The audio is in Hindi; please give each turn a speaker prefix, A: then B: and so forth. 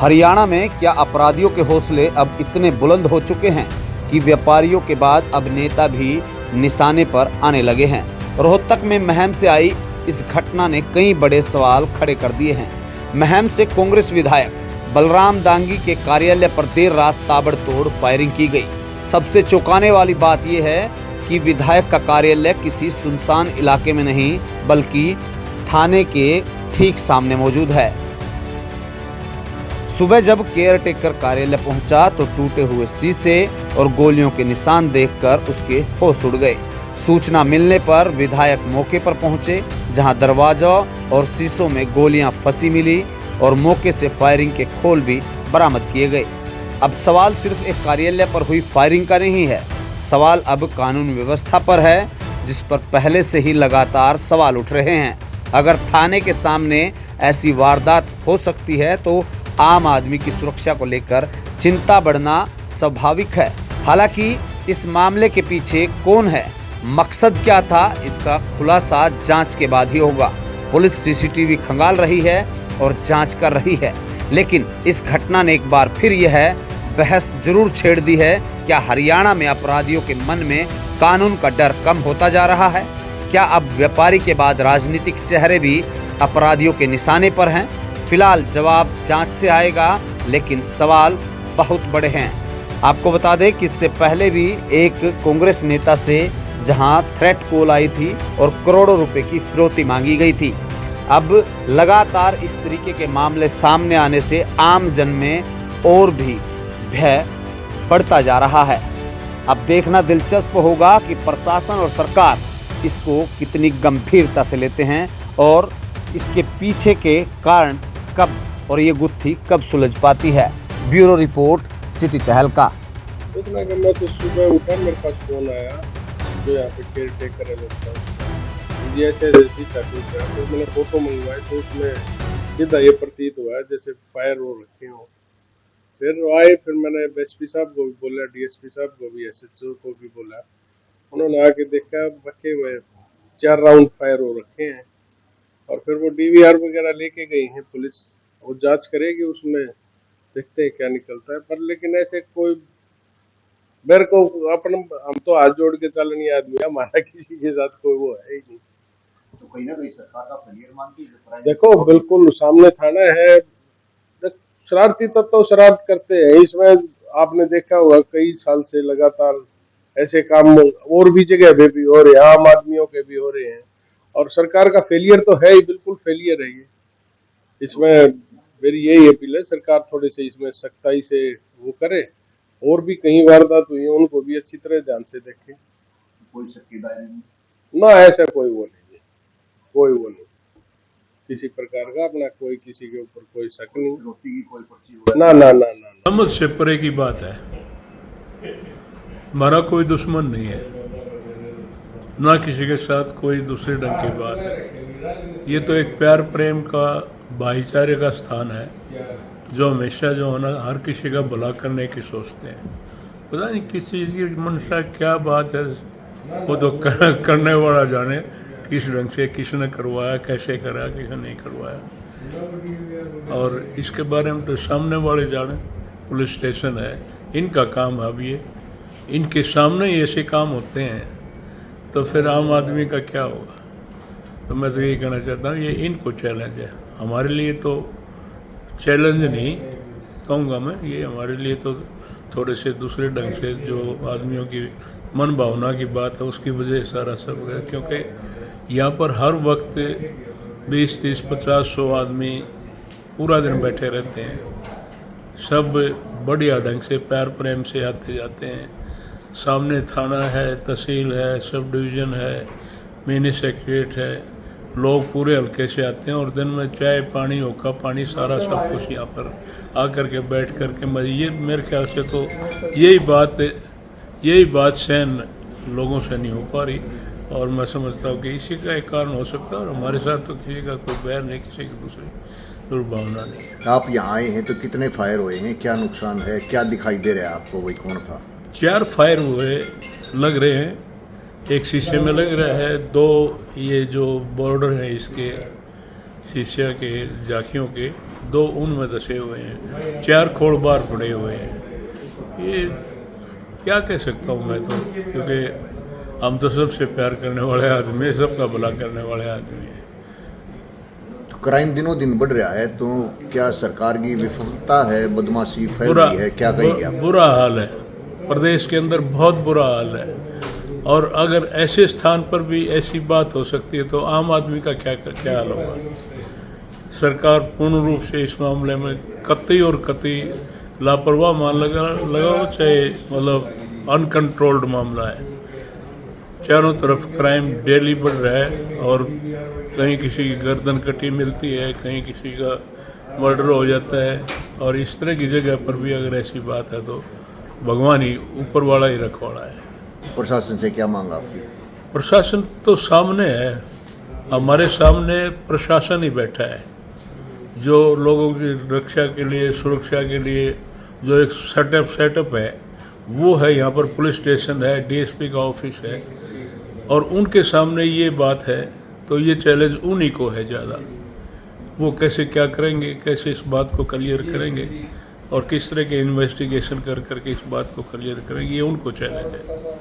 A: हरियाणा में क्या अपराधियों के हौसले अब इतने बुलंद हो चुके हैं कि व्यापारियों के बाद अब नेता भी निशाने पर आने लगे हैं। रोहतक में महम से आई इस घटना ने कई बड़े सवाल खड़े कर दिए हैं। महम से कांग्रेस विधायक बलराम दांगी के कार्यालय पर देर रात ताबड़तोड़ फायरिंग की गई। सबसे चौंकाने वाली बात यह है कि विधायक का कार्यालय किसी सुनसान इलाके में नहीं बल्कि थाने के ठीक सामने मौजूद है। सुबह जब केयरटेकर कार्यालय पहुंचा तो टूटे हुए शीशे और गोलियों के निशान देखकर उसके होश उड़ गए। सूचना मिलने पर विधायक मौके पर पहुंचे, जहां दरवाजा और शीशों में गोलियां फंसी मिली और मौके से फायरिंग के खोल भी बरामद किए गए। अब सवाल सिर्फ एक कार्यालय पर हुई फायरिंग का नहीं है, सवाल अब कानून व्यवस्था पर है, जिस पर पहले से ही लगातार सवाल उठ रहे हैं। अगर थाने के सामने ऐसी वारदात हो सकती है तो आम आदमी की सुरक्षा को लेकर चिंता बढ़ना स्वाभाविक है। हालांकि इस मामले के पीछे कौन है, मकसद क्या था, इसका खुलासा जांच के बाद ही होगा। पुलिस सीसीटीवी खंगाल रही है और जांच कर रही है, लेकिन इस घटना ने एक बार फिर यह बहस जरूर छेड़ दी है, क्या हरियाणा में अपराधियों के मन में कानून का डर कम होता जा रहा है? क्या अब व्यापारी के बाद राजनीतिक चेहरे भी अपराधियों के निशाने पर हैं? फिलहाल जवाब जांच से आएगा, लेकिन सवाल बहुत बड़े हैं। आपको बता दें कि इससे पहले भी एक कांग्रेस नेता से जहां थ्रेट कॉल आई थी और करोड़ों रुपए की फिरौती मांगी गई थी। अब लगातार इस तरीके के मामले सामने आने से आम जन में और भी भय बढ़ता जा रहा है। अब देखना दिलचस्प होगा कि प्रशासन और सरकार इसको कितनी गंभीरता से लेते हैं और इसके पीछे के कारण कब और ये गुत्थी कब सुलझ पाती है। ब्यूरो रिपोर्ट, सिटी तहलका।
B: इतना कि मैं तो सुबह उठा, मेरे पास फोन आया जो यहाँ पे केयर टेकर है लोग, जैसे तो मैंने फोटो मंगवाई तो उसमें सीधा ये प्रतीत हुआ है जैसे फायर हो रखे हो। फिर आए, फिर मैंने एसपी साहब को भी बोला, डीएसपी साहब को भी, एसएचओ को भी बोला। उन्होंने आके देखा रखे हुए 4 राउंड फायर हो रखे हैं और फिर वो डीवीआर वगैरह लेके गई हैं पुलिस, वो जांच करेगी, उसमें देखते हैं क्या निकलता है। पर लेकिन ऐसे कोई मेरे को अपन, हम तो हाथ जोड़ के चलनी आदमी है, हमारा किसी के साथ कोई वो है ही नहीं।
C: तो कहीं ना कहीं सरकार का फेलियर मानती है।
B: देखो बिल्कुल सामने थाना है, शरारती तत्व तो शरारत करते हैं। इसमें आपने देखा होगा कई साल से लगातार ऐसे काम और भी जगह पे भी हो रहे हैं, आम आदमियों के भी हो रहे हैं, और सरकार का फेलियर तो है ही, बिल्कुल फेलियर है ये। इसमें मेरी यही अपील है, सरकार थोड़े से इसमें सख्ताई से वो करे, और भी कई वारदात हुई है उनको भी अच्छी तरह ध्यान से देखें।
C: कोई शक्तिदार नहीं
B: ना, ऐसा कोई वो नहीं है, कोई वो नहीं किसी प्रकार का, अपना कोई किसी के ऊपर कोई शक नहीं,
C: रोटी की कोई पर्ची
B: ना ना ना ना।
D: समझ से परे की बात है। हमारा कोई दुश्मन नहीं है, ना किसी के साथ कोई दूसरे ढंग की बात है। ये तो एक प्यार प्रेम का, भाईचारे का स्थान है, जो हमेशा जो होना हर किसी का भला करने की सोचते हैं। पता नहीं किस चीज़ की मंशा क्या बात है, वो तो करने वाला जाने किस ढंग से, किसने करवाया, कैसे करा, किसने नहीं करवाया, और इसके बारे में तो सामने वाले जाने। पुलिस स्टेशन है, इनका काम है। अब ये इनके सामने ही ऐसे काम होते हैं तो फिर आम आदमी का क्या होगा। तो मैं तो यही कहना चाहता हूँ, ये इनको चैलेंज है, हमारे लिए तो चैलेंज नहीं कहूँगा मैं। ये हमारे लिए तो थोड़े से दूसरे ढंग से जो आदमियों की मन भावना की बात है, उसकी वजह सारा सब है। क्योंकि यहाँ पर हर वक्त 20, 30, 50, 100 आदमी पूरा दिन बैठे रहते हैं। सब बढ़िया ढंग से प्यार प्रेम से आते जाते हैं। सामने थाना है, तहसील है, सब डिवीज़न है, मिनी सेक्रेटरीट है, लोग पूरे हल्के से आते हैं और दिन में चाय पानी, होका पानी, सारा सब कुछ यहाँ पर आकर के बैठ कर के मजे। ये मेरे ख्याल से तो यही बात सहन लोगों से नहीं हो पा रही, और मैं समझता हूँ कि इसी का एक कारण हो सकता है। और हमारे साथ तो किसी का कोई बैर नहीं, किसी की दूसरी दुर्भावना नहीं है।
E: आप यहाँ आए हैं तो कितने फायर हुए हैं, क्या नुकसान है, क्या दिखाई दे रहा है आपको, वही कौन था?
D: 4 फायर हुए लग रहे हैं, एक शीशे में लग रहा है, 2 ये जो बॉर्डर है इसके शीशे के झांकियों के 2 उनमें धसे हुए हैं, 4 खोड़ बार पड़े हुए हैं। ये क्या कह सकता हूँ मैं तो, क्योंकि हम तो सबसे प्यार करने वाले आदमी हैं, सबका भला करने वाले आदमी हैं।
E: तो क्राइम दिनों दिन बढ़ रहा है, तो क्या सरकार की विफलता है, बदमाशी फैल रही है, क्या कहेंगे आप?
D: बुरा हाल है, प्रदेश के अंदर बहुत बुरा हाल है। और अगर ऐसे स्थान पर भी ऐसी बात हो सकती है तो आम आदमी का क्या हाल होगा। सरकार पूर्ण रूप से इस मामले में कतई और कतई लापरवाह मान लगाओ, चाहे मतलब अनकंट्रोल्ड मामला है। चारों तरफ क्राइम डेली बढ़ रहा है और कहीं किसी की गर्दन कटी मिलती है, कहीं किसी का मर्डर हो जाता है। और इस तरह की जगह पर भी अगर ऐसी बात है तो भगवान ही ऊपर वाला ही रखवाला है।
E: प्रशासन से क्या मांग आपकी?
D: प्रशासन तो सामने है, हमारे सामने प्रशासन ही बैठा है जो लोगों की रक्षा के लिए, सुरक्षा के लिए जो एक सेटअप है वो है। यहाँ पर पुलिस स्टेशन है, डीएसपी का ऑफिस है और उनके सामने ये बात है तो ये चैलेंज उन्हीं को है ज़्यादा। वो कैसे क्या करेंगे, कैसे इस बात को क्लियर करेंगे और किस तरह के इन्वेस्टिगेशन कर करके इस बात को क्लियर करेंगे, ये उनको चैलेंज है।